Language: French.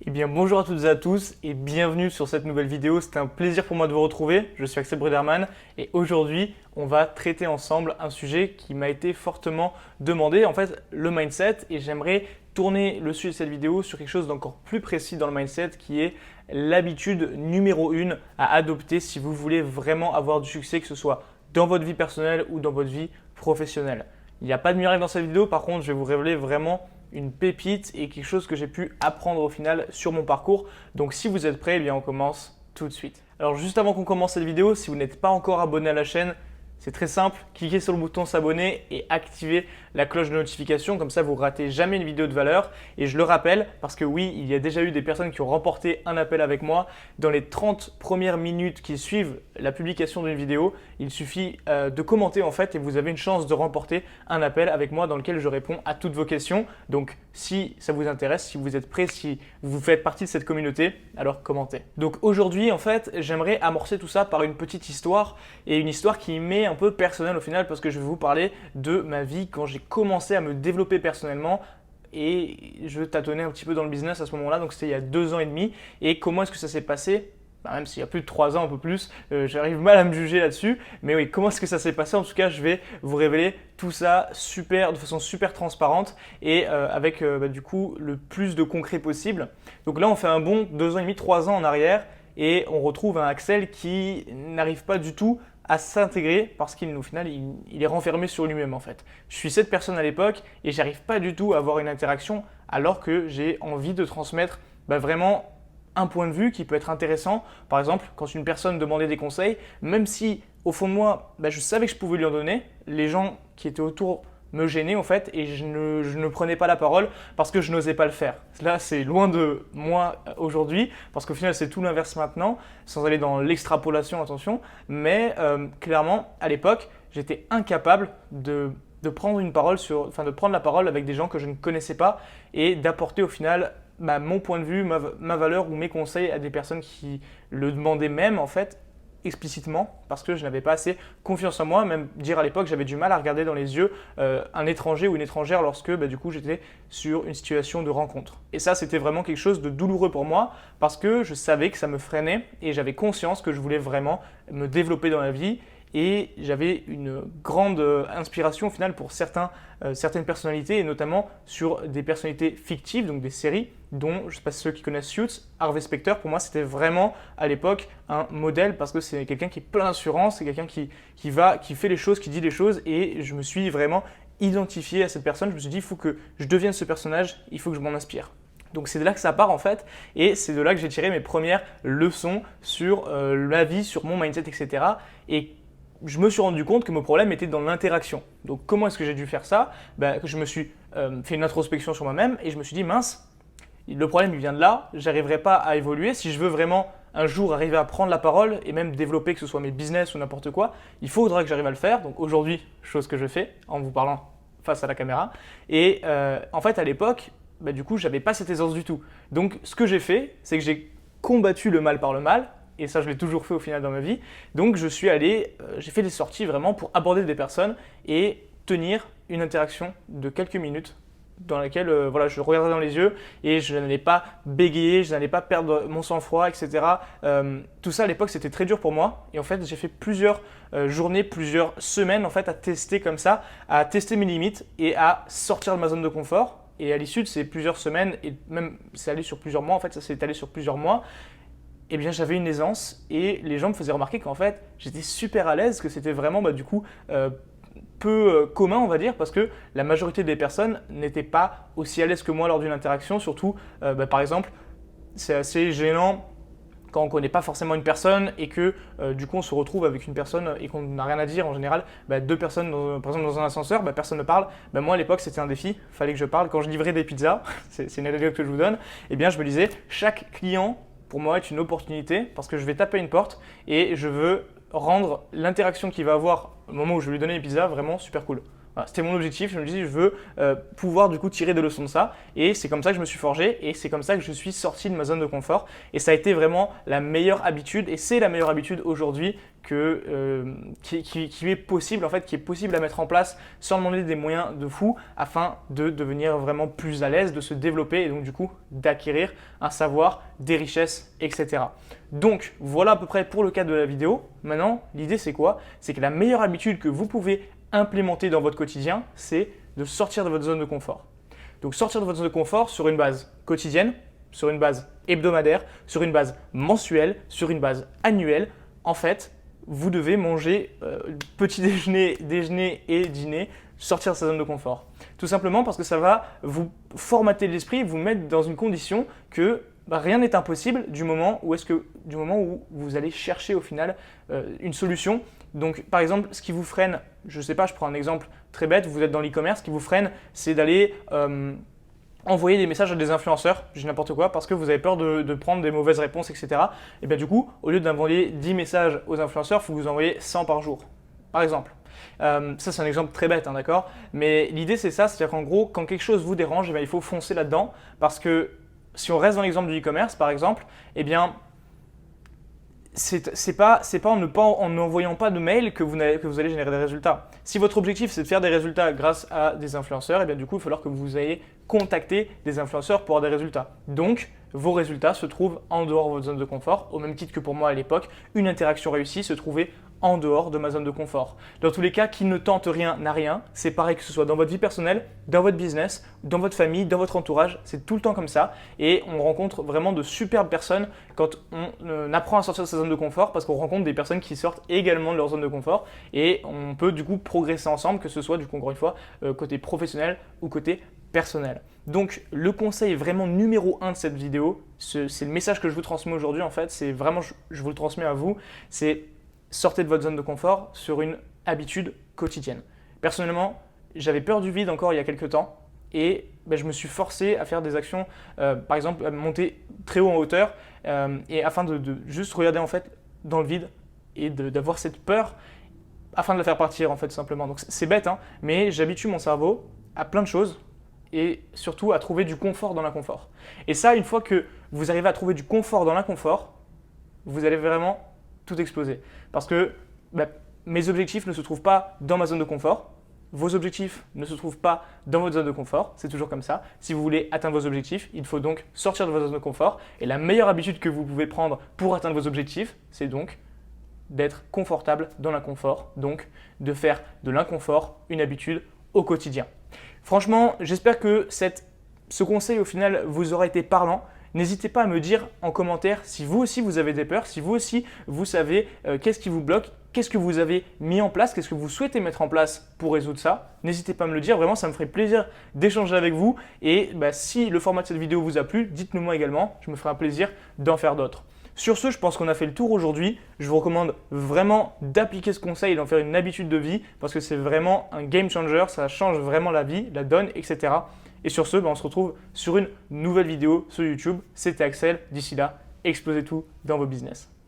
Eh bien bonjour à toutes et à tous et bienvenue sur cette nouvelle vidéo. C'est un plaisir pour moi de vous retrouver. Je suis Axel Bruderman et aujourd'hui on va traiter ensemble un sujet qui m'a été fortement demandé, en fait le mindset, et j'aimerais tourner le sujet de cette vidéo sur quelque chose d'encore plus précis dans le mindset qui est l'habitude numéro 1 à adopter si vous voulez vraiment avoir du succès, que ce soit dans votre vie personnelle ou dans votre vie professionnelle. Il n'y a pas de miracle dans cette vidéo, par contre je vais vous révéler vraiment une pépite et quelque chose que j'ai pu apprendre au final sur mon parcours. Donc si vous êtes prêts, eh bien on commence tout de suite. Alors juste avant qu'on commence cette vidéo, si vous n'êtes pas encore abonné à la chaîne, c'est très simple, cliquez sur le bouton s'abonner et activez la cloche de notification, comme ça vous ne ratez jamais une vidéo de valeur. Et je le rappelle parce que oui, il y a déjà eu des personnes qui ont remporté un appel avec moi. Dans les 30 premières minutes qui suivent la publication d'une vidéo, il suffit de commenter en fait et vous avez une chance de remporter un appel avec moi dans lequel je réponds à toutes vos questions. Donc si ça vous intéresse, si vous êtes prêts, si vous faites partie de cette communauté, alors commentez. Donc aujourd'hui en fait, j'aimerais amorcer tout ça par une petite histoire, et une histoire qui m'est un peu personnelle au final, parce que je vais vous parler de ma vie quand j'ai commencé à me développer personnellement et je tâtonnais un petit peu dans le business à ce moment-là, donc c'était il y a 2 ans et demi. Et comment est-ce que ça s'est passé? Même s'il y a plus de 3 ans, un peu plus, j'arrive mal à me juger là-dessus. Mais oui, comment est-ce que ça s'est passé? En tout cas, je vais vous révéler tout ça de façon super transparente et avec du coup le plus de concret possible. Donc là, on fait un bond 2 ans et demi, 3 ans en arrière et on retrouve un Axel qui n'arrive pas du tout à s'intégrer parce qu'au final, il est renfermé sur lui-même en fait. Je suis cette personne à l'époque et j'arrive pas du tout à avoir une interaction alors que j'ai envie de transmettre vraiment un point de vue qui peut être intéressant. Par exemple, quand une personne demandait des conseils, même si au fond de moi, je savais que je pouvais lui en donner, les gens qui étaient autour me gênaient en fait et je ne prenais pas la parole parce que je n'osais pas le faire. Là, c'est loin de moi aujourd'hui parce qu'au final, c'est tout l'inverse maintenant, sans aller dans l'extrapolation, attention. Mais clairement, à l'époque, j'étais incapable de prendre de prendre la parole avec des gens que je ne connaissais pas et d'apporter au final mon point de vue, ma valeur ou mes conseils à des personnes qui le demandaient même en fait explicitement parce que je n'avais pas assez confiance en moi. Même dire à l'époque, j'avais du mal à regarder dans les yeux un étranger ou une étrangère lorsque du coup j'étais sur une situation de rencontre. Et ça, c'était vraiment quelque chose de douloureux pour moi parce que je savais que ça me freinait et j'avais conscience que je voulais vraiment me développer dans la vie. Et j'avais une grande inspiration au final pour certaines personnalités, et notamment sur des personnalités fictives, donc des séries, dont, je ne sais pas si ceux qui connaissent Suits, Harvey Specter. Pour moi, c'était vraiment à l'époque un modèle parce que c'est quelqu'un qui est plein d'assurance, c'est quelqu'un qui fait les choses, qui dit les choses, et je me suis vraiment identifié à cette personne. Je me suis dit, il faut que je devienne ce personnage, il faut que je m'en inspire. Donc c'est de là que ça part en fait, et c'est de là que j'ai tiré mes premières leçons sur la vie, sur mon mindset, etc. Et je me suis rendu compte que mon problème était dans l'interaction. Donc comment est-ce que j'ai dû faire ça? Je me suis fait une introspection sur moi-même et je me suis dit mince, le problème il vient de là, j'arriverai pas à évoluer. Si je veux vraiment un jour arriver à prendre la parole et même développer que ce soit mes business ou n'importe quoi, il faudra que j'arrive à le faire. Donc aujourd'hui, chose que je fais en vous parlant face à la caméra. Et en fait à l'époque, du coup j'avais pas cette aisance du tout. Donc ce que j'ai fait, c'est que j'ai combattu le mal par le mal. Et ça, je l'ai toujours fait au final dans ma vie. Donc, j'ai fait des sorties vraiment pour aborder des personnes et tenir une interaction de quelques minutes dans laquelle je regardais dans les yeux et je n'allais pas bégayer, je n'allais pas perdre mon sang-froid, etc. Tout ça à l'époque, c'était très dur pour moi. Et en fait, j'ai fait plusieurs journées, plusieurs semaines en fait à tester comme ça, à tester mes limites et à sortir de ma zone de confort. Et à l'issue de ces plusieurs semaines, et même c'est allé sur plusieurs mois, en fait, ça s'est étalé sur plusieurs mois, eh bien, j'avais une aisance et les gens me faisaient remarquer qu'en fait, j'étais super à l'aise, que c'était vraiment peu commun, on va dire, parce que la majorité des personnes n'étaient pas aussi à l'aise que moi lors d'une interaction. Surtout, par exemple, c'est assez gênant quand on ne connaît pas forcément une personne et que du coup on se retrouve avec une personne et qu'on n'a rien à dire en général. Deux personnes, par exemple dans un ascenseur, personne ne parle. Moi à l'époque c'était un défi, il fallait que je parle. Quand je livrais des pizzas, c'est une anecdote que je vous donne, eh bien je me disais chaque client pour moi est une opportunité parce que je vais taper une porte et je veux rendre l'interaction qu'il va avoir au moment où je vais lui donner les pizzas vraiment super cool. Voilà, c'était mon objectif. Je me dis, je veux pouvoir du coup tirer des leçons de ça. Et c'est comme ça que je me suis forgé et c'est comme ça que je suis sorti de ma zone de confort. Et ça a été vraiment la meilleure habitude et c'est la meilleure habitude aujourd'hui qui est possible en fait, qui est possible à mettre en place sans demander des moyens de fou afin de devenir vraiment plus à l'aise, de se développer et donc du coup d'acquérir un savoir, des richesses, etc. Donc voilà à peu près pour le cadre de la vidéo. Maintenant, l'idée c'est quoi? C'est que la meilleure habitude que vous pouvez implémenter dans votre quotidien, c'est de sortir de votre zone de confort. Donc sortir de votre zone de confort sur une base quotidienne, sur une base hebdomadaire, sur une base mensuelle, sur une base annuelle. En fait, vous devez manger petit déjeuner, déjeuner et dîner, sortir de sa zone de confort. Tout simplement parce que ça va vous formater l'esprit, vous mettre dans une condition que rien n'est impossible du moment où vous allez chercher au final une solution. Donc par exemple, ce qui vous freine, je ne sais pas, je prends un exemple très bête, vous êtes dans l'e-commerce, ce qui vous freine, c'est d'aller envoyer des messages à des influenceurs, je dis n'importe quoi, parce que vous avez peur de prendre des mauvaises réponses, etc. Et bien du coup, au lieu d'envoyer 10 messages aux influenceurs, il faut que vous envoyez 100 par jour, par exemple. Ça, c'est un exemple très bête, hein, d'accord? Mais l'idée, c'est ça, c'est-à-dire qu'en gros, quand quelque chose vous dérange, il faut foncer là-dedans, parce que si on reste dans l'exemple du e-commerce, par exemple, eh bien, c'est pas en n'envoyant pas de mail que vous allez générer des résultats. Si votre objectif c'est de faire des résultats grâce à des influenceurs, et bien du coup il va falloir que vous ayez contacté des influenceurs pour avoir des résultats. Donc vos résultats se trouvent en dehors de votre zone de confort, au même titre que pour moi à l'époque, une interaction réussie se trouvait en dehors de ma zone de confort. Dans tous les cas, qui ne tente rien n'a rien. C'est pareil que ce soit dans votre vie personnelle, dans votre business, dans votre famille, dans votre entourage. C'est tout le temps comme ça. Et on rencontre vraiment de superbes personnes quand on apprend à sortir de sa zone de confort parce qu'on rencontre des personnes qui sortent également de leur zone de confort et on peut du coup progresser ensemble, que ce soit du coup encore une fois côté professionnel ou côté personnel. Donc le conseil vraiment numéro 1 de cette vidéo, c'est le message que je vous transmets aujourd'hui en fait, c'est vraiment, je vous le transmets à vous, c'est sortez de votre zone de confort sur une habitude quotidienne. Personnellement, j'avais peur du vide encore il y a quelques temps et je me suis forcé à faire des actions, par exemple à monter très haut en hauteur et afin de juste regarder en fait dans le vide et d'avoir cette peur afin de la faire partir en fait tout simplement. Donc c'est bête, hein, mais j'habitue mon cerveau à plein de choses et surtout à trouver du confort dans l'inconfort. Et ça, une fois que vous arrivez à trouver du confort dans l'inconfort, vous allez vraiment tout exploser. Parce que mes objectifs ne se trouvent pas dans ma zone de confort, vos objectifs ne se trouvent pas dans votre zone de confort, c'est toujours comme ça. Si vous voulez atteindre vos objectifs, il faut donc sortir de votre zone de confort. Et la meilleure habitude que vous pouvez prendre pour atteindre vos objectifs, c'est donc d'être confortable dans l'inconfort, donc de faire de l'inconfort une habitude au quotidien. Franchement, j'espère que ce conseil au final vous aura été parlant. N'hésitez pas à me dire en commentaire si vous aussi vous avez des peurs, si vous aussi vous savez qu'est-ce qui vous bloque, qu'est-ce que vous avez mis en place, qu'est-ce que vous souhaitez mettre en place pour résoudre ça. N'hésitez pas à me le dire, vraiment ça me ferait plaisir d'échanger avec vous. Et si le format de cette vidéo vous a plu, dites-le moi également, je me ferai un plaisir d'en faire d'autres. Sur ce, je pense qu'on a fait le tour aujourd'hui. Je vous recommande vraiment d'appliquer ce conseil et d'en faire une habitude de vie parce que c'est vraiment un game changer, ça change vraiment la vie, la donne, etc. Et sur ce, on se retrouve sur une nouvelle vidéo sur YouTube. C'était Axel. D'ici là, explosez tout dans vos business.